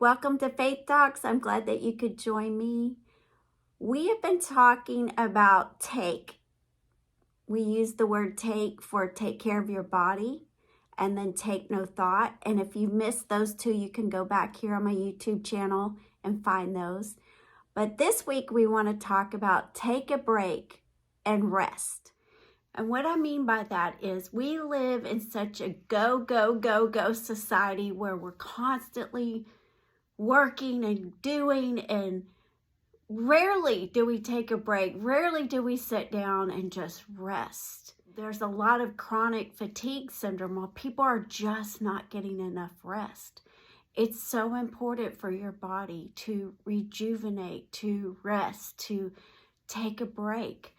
Welcome to Faith Talks. I'm glad that you could join me. We have been talking about take. We use the word take for take care of your body and then take no thought. And if you missed those two, you can go back here on my YouTube channel and find those. But this week we want to talk about take a break and rest. And what I mean by that is we live in such a go society where we're constantly working and doing, and rarely do we take a break. Rarely do we sit down and just rest. There's a lot of chronic fatigue syndrome while people are just not getting enough rest. It's so important for your body to rejuvenate, to rest, to take a break.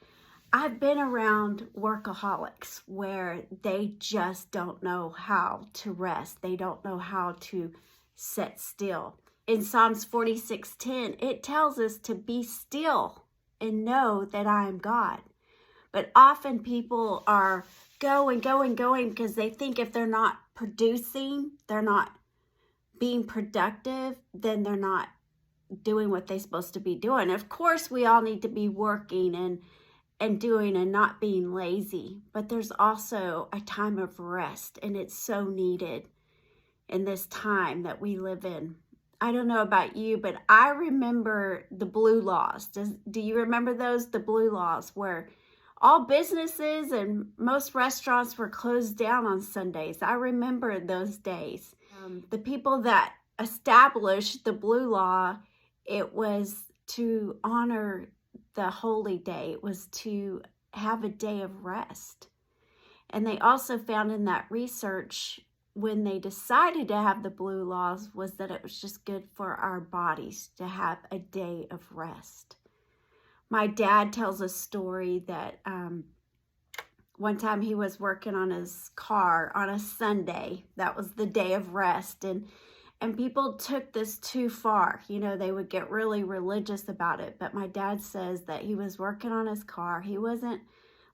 I've been around workaholics where they just don't know how to rest. They don't know how to sit still. In Psalms 46:10, it tells us to be still and know that I am God. But often people are going because they think if they're not producing, they're not being productive, then they're not doing what they're supposed to be doing. Of course, we all need to be working and doing and not being lazy. But there's also a time of rest, and it's so needed in this time that we live in. I don't know about you, but I remember the blue laws. Do you remember those? The blue laws where all businesses and most restaurants were closed down on Sundays. I remember those days. The people that established the blue law, it was to honor the holy day. It was to have a day of rest. And they also found in that research when they decided to have the blue laws was that it was just good for our bodies to have a day of rest. My dad tells a story that one time he was working on his car on a Sunday. That was the day of rest. And people took this too far. You know, they would get really religious about it. But my dad says that he was working on his car. He wasn't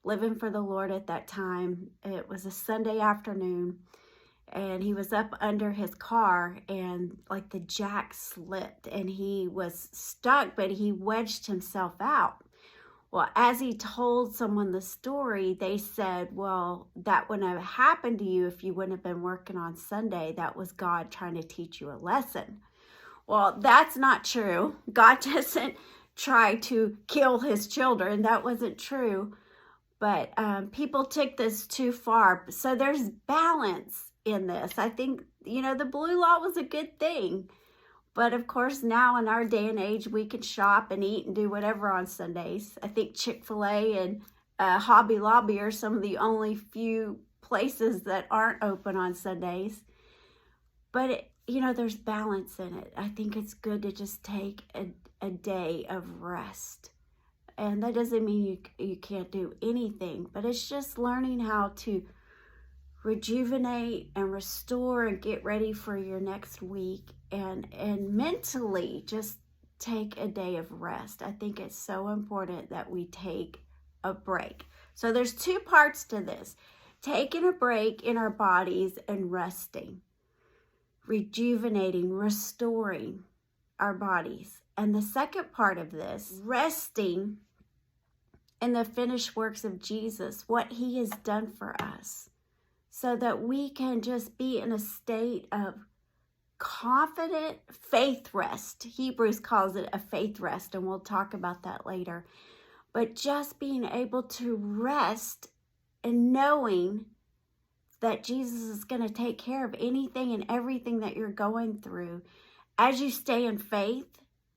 living for the Lord at that time. It was a Sunday afternoon. And he was up under his car and like the jack slipped and he was stuck, but he wedged himself out. Well, as he told someone the story, they said, well, that wouldn't have happened to you if you wouldn't have been working on Sunday. That was God trying to teach you a lesson. Well, that's not true. God doesn't try to kill his children. That wasn't true. But people took this too far. So there's balance in this. I think, the blue law was a good thing. But of course, now in our day and age, we can shop and eat and do whatever on Sundays. I think Chick-fil-A and Hobby Lobby are some of the only few places that aren't open on Sundays. But, there's balance in it. I think it's good to just take a day of rest. And that doesn't mean you can't do anything, but it's just learning how to rejuvenate and restore and get ready for your next week and mentally just take a day of rest. I think it's so important that we take a break. So there's two parts to this: taking a break in our bodies and resting, rejuvenating, restoring our bodies. And the second part of this, resting in the finished works of Jesus, what he has done for us, so that we can just be in a state of confident faith rest. Hebrews calls it a faith rest, and we'll talk about that later. But just being able to rest and knowing that Jesus is going to take care of anything and everything that you're going through. As you stay in faith,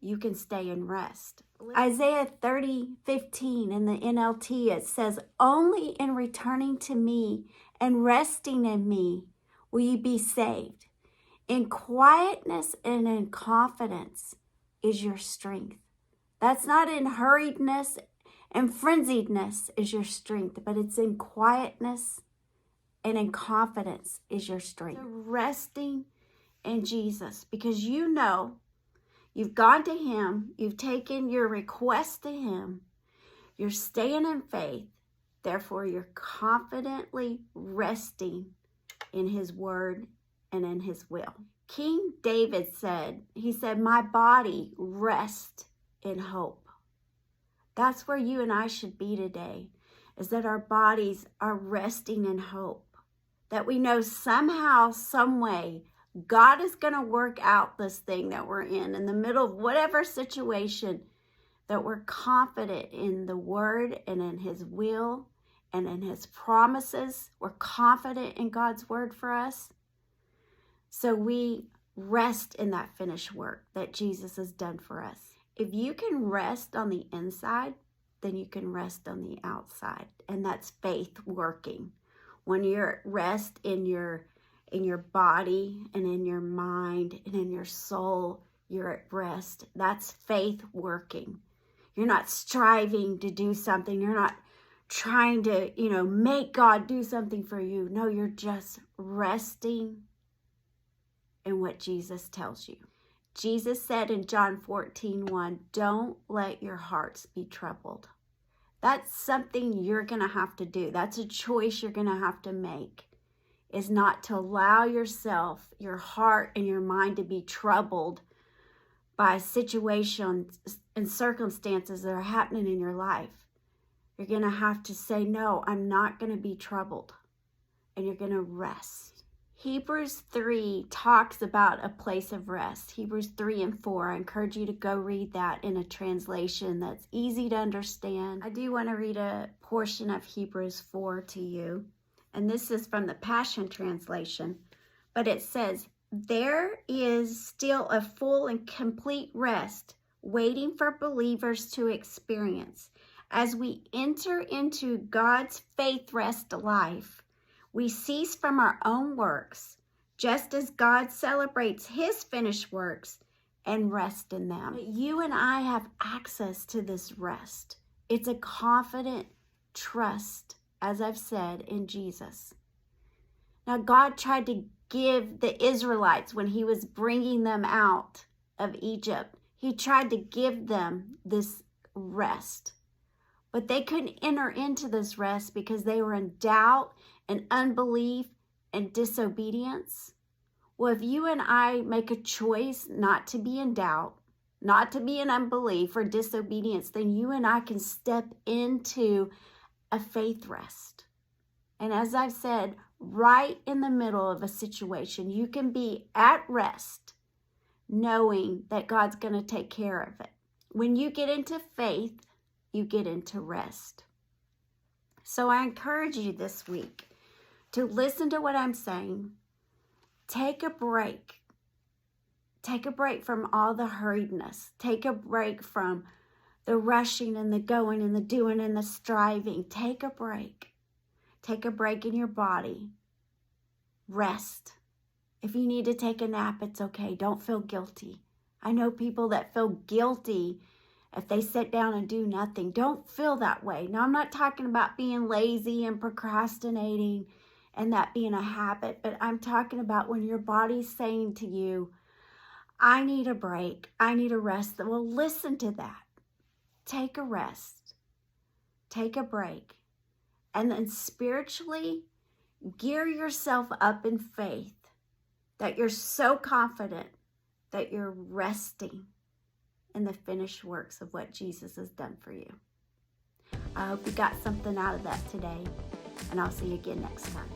you can stay in rest. Isaiah 30:15 in the NLT, it says, "Only in returning to me and resting in me will you be saved. In quietness and in confidence is your strength." That's not in hurriedness and frenziedness is your strength, but it's in quietness and in confidence is your strength. So resting in Jesus, because you've gone to him, you've taken your request to him, you're staying in faith, therefore you're confidently resting in his word and in his will. King David said, he said, my body rests in hope. That's where you and I should be today, is that our bodies are resting in hope. That we know somehow, some way, God is going to work out this thing that we're in the middle of whatever situation, that we're confident in the word and in his will and in his promises. We're confident in God's word for us. So we rest in that finished work that Jesus has done for us. If you can rest on the inside, then you can rest on the outside. And that's faith working. When you're at rest in your body and in your mind and in your soul, you're at rest. That's faith working. You're not striving to do something. You're not trying to, make God do something for you. No, you're just resting in what Jesus tells you. Jesus said in John 14:1, don't let your hearts be troubled. That's something you're going to have to do. That's a choice you're going to have to make, is not to allow yourself, your heart and your mind to be troubled by situations and circumstances that are happening in your life. You're going to have to say, no, I'm not going to be troubled. And you're going to rest. Hebrews 3 talks about a place of rest. Hebrews 3 and 4. I encourage you to go read that in a translation that's easy to understand. I do want to read a portion of Hebrews 4 to you. And this is from the Passion Translation. But it says, there is still a full and complete rest waiting for believers to experience. As we enter into God's faith rest life, we cease from our own works, just as God celebrates his finished works, and rest in them. You and I have access to this rest. It's a confident trust, as I've said, in Jesus. Now, God tried to give the Israelites, when he was bringing them out of Egypt, he tried to give them this rest. But they couldn't enter into this rest because they were in doubt and unbelief and disobedience. Well, if you and I make a choice not to be in doubt, not to be in unbelief or disobedience, then you and I can step into a faith rest. And as I've said, right in the middle of a situation, you can be at rest, knowing that God's going to take care of it. When you get into faith, you get into rest. So I encourage you this week to listen to what I'm saying. Take a break. Take a break from all the hurriedness. Take a break from the rushing and the going and the doing and the striving. Take a break. Take a break in your body. Rest. If you need to take a nap, it's okay. Don't feel guilty. I know people that feel guilty if they sit down and do nothing. Don't feel that way. Now, I'm not talking about being lazy and procrastinating and that being a habit, but I'm talking about when your body's saying to you, I need a break. I need a rest. Well, listen to that. Take a rest. Take a break. And then spiritually, gear yourself up in faith that you're so confident that you're resting in the finished works of what Jesus has done for you. I hope you got something out of that today, and I'll see you again next time.